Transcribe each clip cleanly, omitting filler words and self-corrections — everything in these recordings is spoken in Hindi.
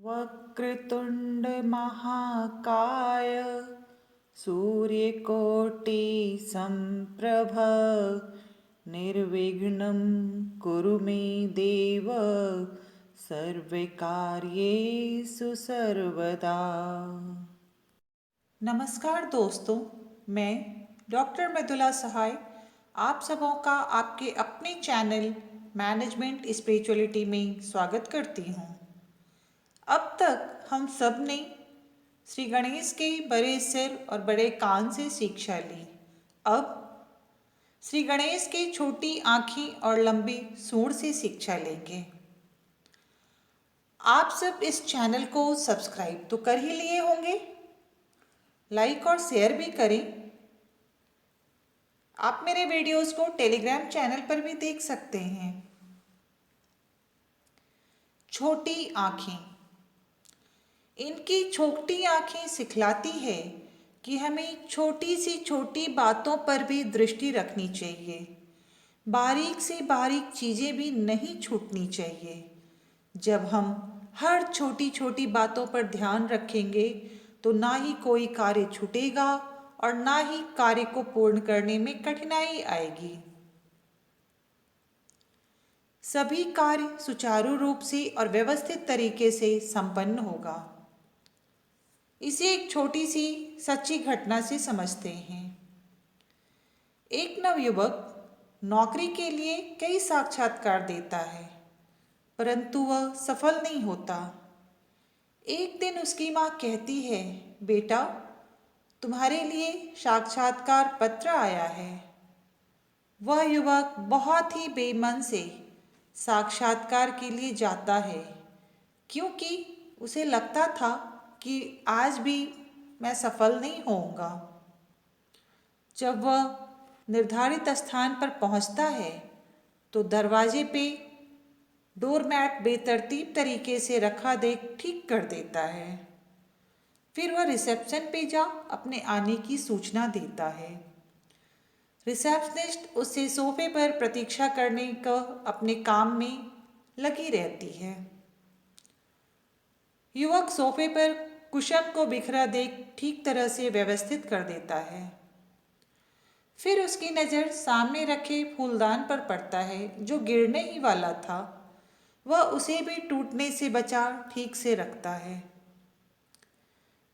वक्रतुंड महाकाय सूर्यकोटि संप्रभ निर्विघ्नं कुरु मे देव सर्वकार्येषु सर्वदा। नमस्कार दोस्तों, मैं डॉक्टर मृदुला सहाय आप सबों का आपके अपने चैनल मैनेजमेंट स्पिरिचुअलिटी में स्वागत करती हूँ। अब तक हम सब ने श्री गणेश के बड़े सिर और बड़े कान से शिक्षा ली। अब श्री गणेश की छोटी आँखें और लंबी सूंड से शिक्षा लेंगे। आप सब इस चैनल को सब्सक्राइब तो कर ही लिए होंगे, लाइक और शेयर भी करें। आप मेरे वीडियोस को टेलीग्राम चैनल पर भी देख सकते हैं। छोटी आँखें, इनकी छोटी आँखें सिखलाती है कि हमें छोटी सी छोटी बातों पर भी दृष्टि रखनी चाहिए। बारीक से बारीक चीज़ें भी नहीं छूटनी चाहिए। जब हम हर छोटी छोटी बातों पर ध्यान रखेंगे तो ना ही कोई कार्य छूटेगा और ना ही कार्य को पूर्ण करने में कठिनाई आएगी। सभी कार्य सुचारू रूप से और व्यवस्थित तरीके से संपन्न होगा। इसे एक छोटी सी सच्ची घटना से समझते हैं। एक नवयुवक नौकरी के लिए कई साक्षात्कार देता है, परंतु वह सफल नहीं होता। एक दिन उसकी माँ कहती है, बेटा, तुम्हारे लिए साक्षात्कार पत्र आया है। वह युवक बहुत ही बेमन से साक्षात्कार के लिए जाता है, क्योंकि उसे लगता था कि आज भी मैं सफल नहीं होऊंगा। जब वह निर्धारित स्थान पर पहुंचता है तो दरवाजे पे डोरमैट बेतरतीब तरीके से रखा देख ठीक कर देता है। फिर वह रिसेप्शन पे जा अपने आने की सूचना देता है। रिसेप्शनिस्ट उससे सोफे पर प्रतीक्षा करने का अपने काम में लगी रहती है। युवक सोफे पर कुशन को बिखरा देख ठीक तरह से व्यवस्थित कर देता है। फिर उसकी नज़र सामने रखे फूलदान पर पड़ता है जो गिरने ही वाला था। वह उसे भी टूटने से बचा ठीक से रखता है।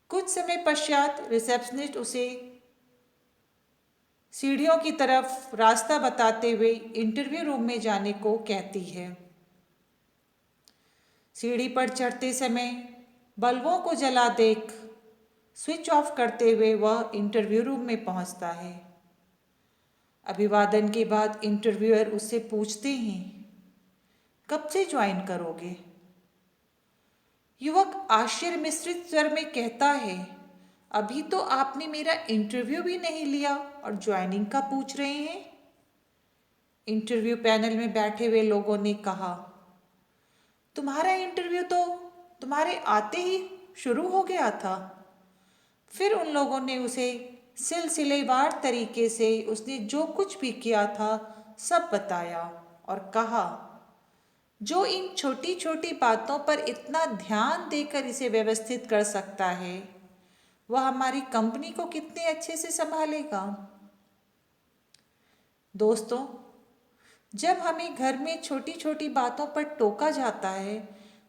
कुछ समय पश्चात रिसेप्शनिस्ट उसे सीढ़ियों की तरफ रास्ता बताते हुए इंटरव्यू रूम में जाने को कहती है। सीढ़ी पर चढ़ते समय बल्बों को जला देख स्विच ऑफ करते हुए वह इंटरव्यू रूम में पहुंचता है। अभिवादन के बाद इंटरव्यूअर उससे पूछते हैं, कब से ज्वाइन करोगे? युवक आश्चर्य मिश्रित स्वर में कहता है, अभी तो आपने मेरा इंटरव्यू भी नहीं लिया और ज्वाइनिंग का पूछ रहे हैं। इंटरव्यू पैनल में बैठे हुए लोगों ने कहा, तुम्हारा इंटरव्यू तो तुम्हारे आते ही शुरू हो गया था। फिर उन लोगों ने उसे सिलसिलेवार तरीके से उसने जो कुछ भी किया था सब बताया और कहा, जो इन छोटी छोटी बातों पर इतना ध्यान देकर इसे व्यवस्थित कर सकता है, वह हमारी कंपनी को कितने अच्छे से संभालेगा। दोस्तों, जब हमें घर में छोटी छोटी बातों पर टोका जाता है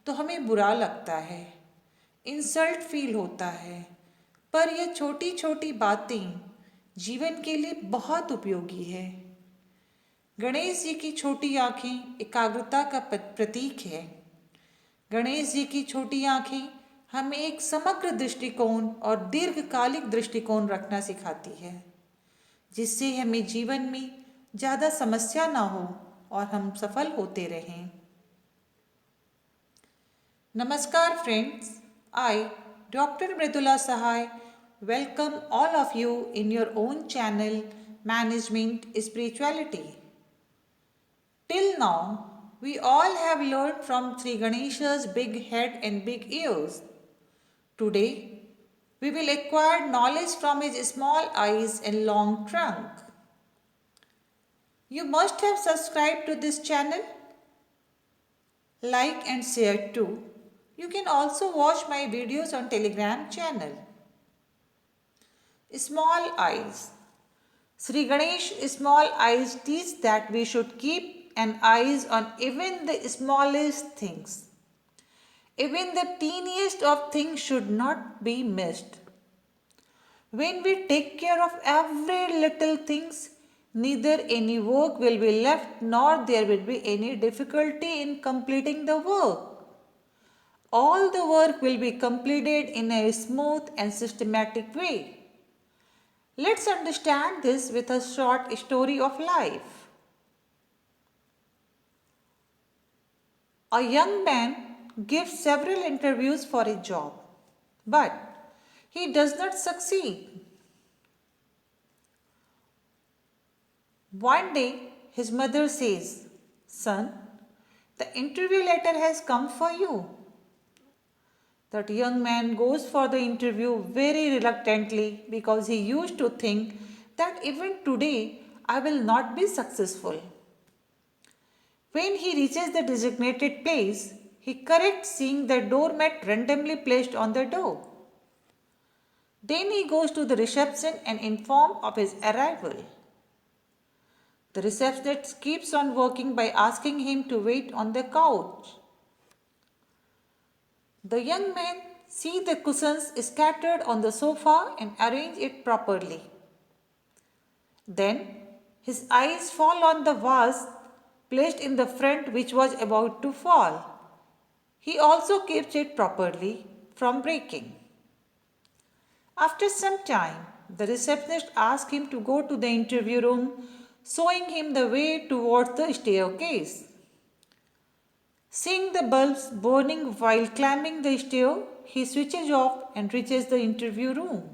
तो हमें बुरा लगता है, इंसल्ट फील होता है, पर यह छोटी छोटी बातें जीवन के लिए बहुत उपयोगी है। गणेश जी की छोटी आँखें एकाग्रता का प्रतीक है। गणेश जी की छोटी आँखें हमें एक समग्र दृष्टिकोण और दीर्घकालिक दृष्टिकोण रखना सिखाती है, जिससे हमें जीवन में ज़्यादा समस्या ना हो और हम सफल होते रहें। नमस्कार friends, I doctor Mridula Sahay welcome all of you in your own channel Management Spirituality. Till now, we all have learned from Sri Ganesha's big head and big ears. Today, we will acquire knowledge from his small eyes and long trunk. You must have subscribed to this channel. Like and share too. You can also watch my videos on Telegram channel. Small eyes. Sri Ganesh small eyes teach that we should keep an eyes on even the smallest things. Even the teeniest of things should not be missed. When we take care of every little things, neither any work will be left nor there will be any difficulty in completing the work. All the work will be completed in a smooth and systematic way. Let's understand this with a short story of life. A young man gives several interviews for a job, but he does not succeed. One day, his mother says, "Son, the interview letter has come for you." That young man goes for the interview very reluctantly because he used to think that even today I will not be successful. When he reaches the designated place, he corrects seeing the doormat randomly placed on the door. Then he goes to the reception and informs of his arrival. The receptionist keeps on working by asking him to wait on the couch. The young man sees the cushions scattered on the sofa and arrange it properly. Then his eyes fall on the vase placed in the front which was about to fall. He also keeps it properly from breaking. After some time, the receptionist asks him to go to the interview room, showing him the way towards the staircase. Seeing the bulbs burning while climbing the stair, he switches off and reaches the interview room.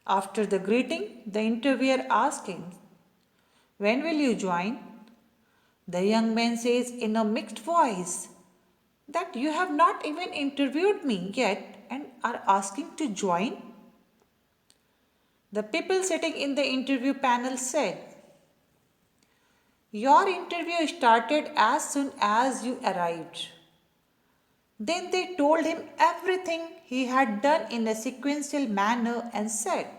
After the greeting, the interviewer asks him, "When will you join?" The young man says in a mixed voice that you have not even interviewed me yet and are asking to join. The people sitting in the interview panel said, "Your interview started as soon as you arrived." Then they told him everything he had done in a sequential manner and said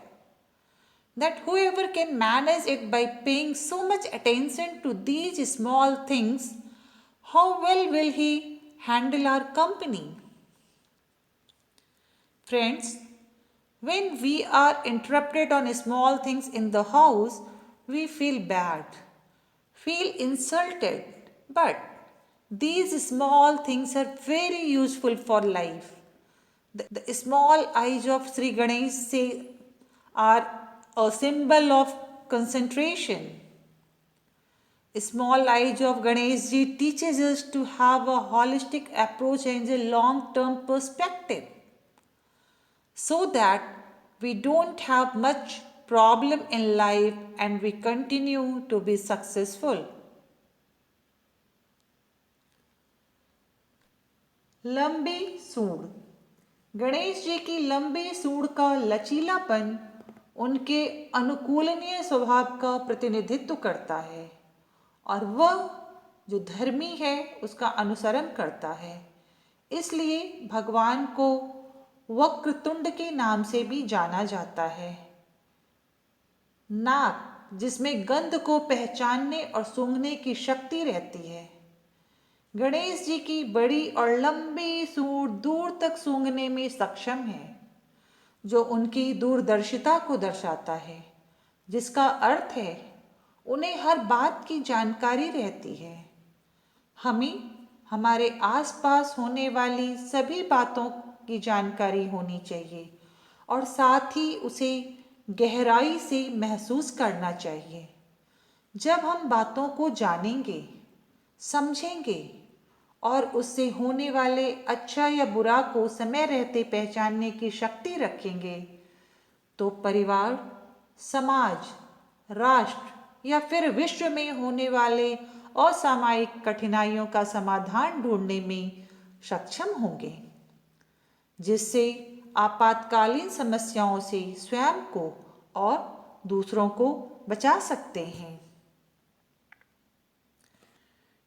that whoever can manage it by paying so much attention to these small things, how well will he handle our company? Friends, when we are interrupted on small things in the house, we feel bad, feel insulted, but these small things are very useful for life. The small eyes of Sri Ganesh say are a symbol of concentration. Small eyes of Ganesh ji teaches us to have a holistic approach and a long-term perspective so that we don't have much problem in life and we continue to be successful. लंबी सूंड। गणेश जी की लंबी सूंड का लचीलापन उनके अनुकूलनीय स्वभाव का प्रतिनिधित्व करता है और वह जो धर्मी है उसका अनुसरण करता है। इसलिए भगवान को वक्रतुंड के नाम से भी जाना जाता है। नाक जिसमें गंध को पहचानने और सूंघने की शक्ति रहती है। गणेश जी की बड़ी और लंबी सूंड दूर तक सूंघने में सक्षम है, जो उनकी दूरदर्शिता को दर्शाता है, जिसका अर्थ है उन्हें हर बात की जानकारी रहती है। हमें हमारे आसपास होने वाली सभी बातों की जानकारी होनी चाहिए और साथ ही उसे गहराई से महसूस करना चाहिए। जब हम बातों को जानेंगे, समझेंगे और उससे होने वाले अच्छा या बुरा को समय रहते पहचानने की शक्ति रखेंगे, तो परिवार, समाज, राष्ट्र या फिर विश्व में होने वाले असामयिक कठिनाइयों का समाधान ढूंढने में सक्षम होंगे, जिससे आपातकालीन समस्याओं से स्वयं को और दूसरों को बचा सकते हैं।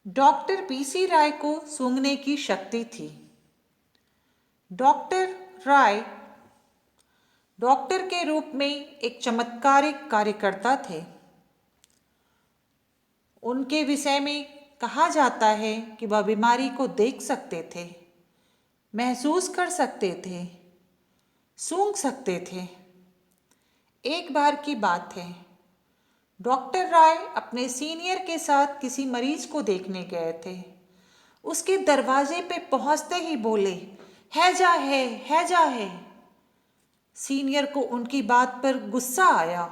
डॉक्टर पीसी राय को सूंघने की शक्ति थी। डॉक्टर राय डॉक्टर के रूप में एक चमत्कारिक कार्यकर्ता थे। उनके विषय में कहा जाता है कि वह बीमारी को देख सकते थे, महसूस कर सकते थे, सूंघ सकते थे। एक बार की बात है, डॉक्टर राय अपने सीनियर के साथ किसी मरीज को देखने गए थे। उसके दरवाजे पे पहुंचते ही बोले, हैजा है, हैजा है। सीनियर को उनकी बात पर गुस्सा आया।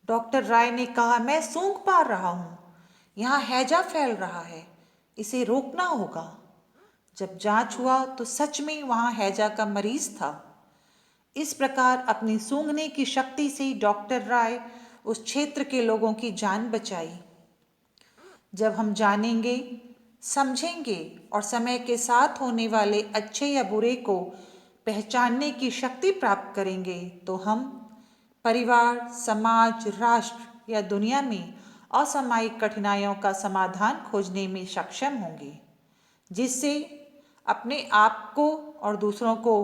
डॉक्टर राय ने कहा, मैं सूंघ पा रहा हूँ, यहाँ हैजा फैल रहा है, इसे रोकना होगा। जब जांच हुआ तो सच में वहाँ हैजा का मरीज था। इस प्रकार अपनी सूंघने की शक्ति से डॉक्टर राय उस क्षेत्र के लोगों की जान बचाई। जब हम जानेंगे, समझेंगे और समय के साथ होने वाले अच्छे या बुरे को पहचानने की शक्ति प्राप्त करेंगे तो हम परिवार, समाज, राष्ट्र या दुनिया में असामयिक कठिनाइयों का समाधान खोजने में सक्षम होंगे, जिससे अपने आप को और दूसरों को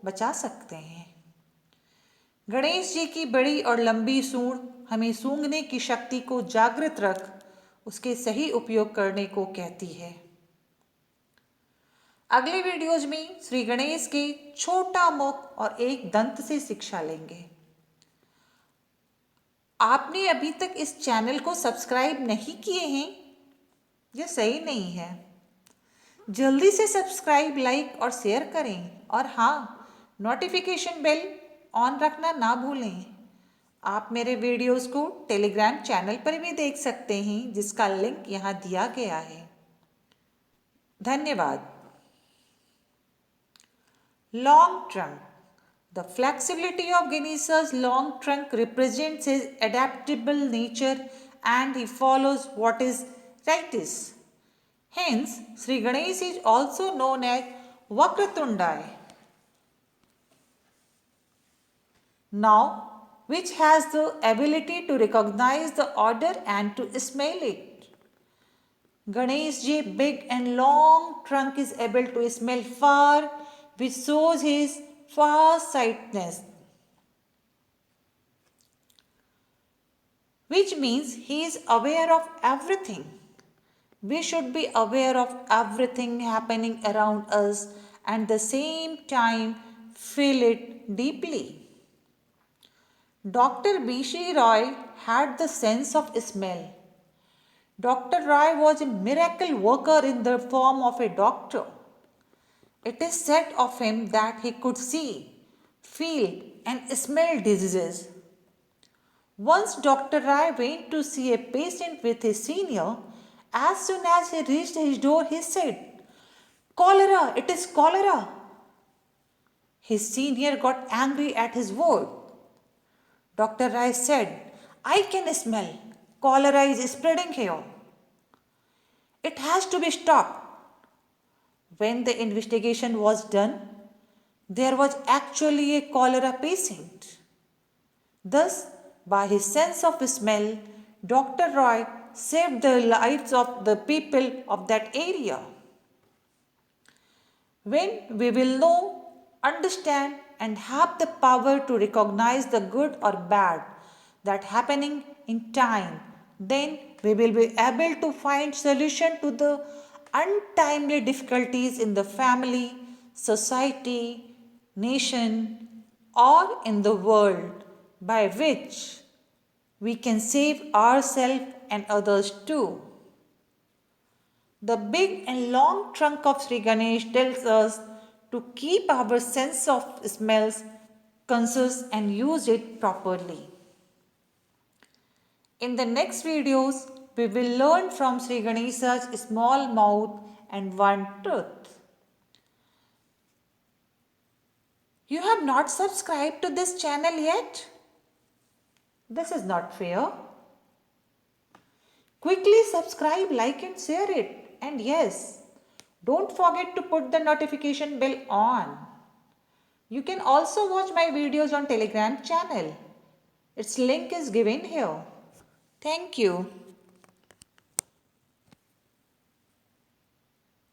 बचा सकते हैं। गणेश जी की बड़ी और लंबी सूंड हमें सूंघने की शक्ति को जागृत रख उसके सही उपयोग करने को कहती है। अगले वीडियोज में श्री गणेश के छोटा मुख और एक दंत से शिक्षा लेंगे। आपने अभी तक इस चैनल को सब्सक्राइब नहीं किए हैं, यह सही नहीं है। जल्दी से सब्सक्राइब, लाइक और शेयर करें और हाँ, नोटिफिकेशन बेल ऑन रखना ना भूलें। आप मेरे वीडियोस को टेलीग्राम चैनल पर भी देख सकते हैं, जिसका लिंक यहाँ दिया गया है। धन्यवाद। Long trunk. The flexibility of Ganesha's long trunk represents his adaptable nature and he follows what is righteous. Hence, Sri Ganesh is also known as Vakratundai. Now, which has the ability to recognize the odor and to smell it. Ganesh's big and long trunk is able to smell far, which shows his far-sightedness, which means he is aware of everything. We should be aware of everything happening around us and at the same time feel it deeply. Dr. B.C. Roy had the sense of smell. Dr. Roy was a miracle worker in the form of a doctor. It is said of him that he could see, feel, and smell diseases. Once Dr. Roy went to see a patient with his senior. As soon as he reached his door, he said, "Cholera, it is cholera." His senior got angry at his word. Dr. Roy said, "I can smell. Cholera is spreading here. It has to be stopped." When the investigation was done, there was actually a cholera patient. Thus, by his sense of smell, Dr. Roy saved the lives of the people of that area. When we will know, understand, and have the power to recognize the good or bad that happening in time, then we will be able to find solution to the untimely difficulties in the family, society, nation, or in the world, by which we can save ourselves and others too. The big and long trunk of Sri Ganesh tells us to keep our sense of smells conscious and use it properly. In the next videos, we will learn from Sri Ganesha's small mouth and one tooth. You have not subscribed to this channel yet? This is not fair. Quickly subscribe, like and share it. And yes, don't forget to put the notification bell on. You can also watch my videos on Telegram channel. Its link is given here. Thank you.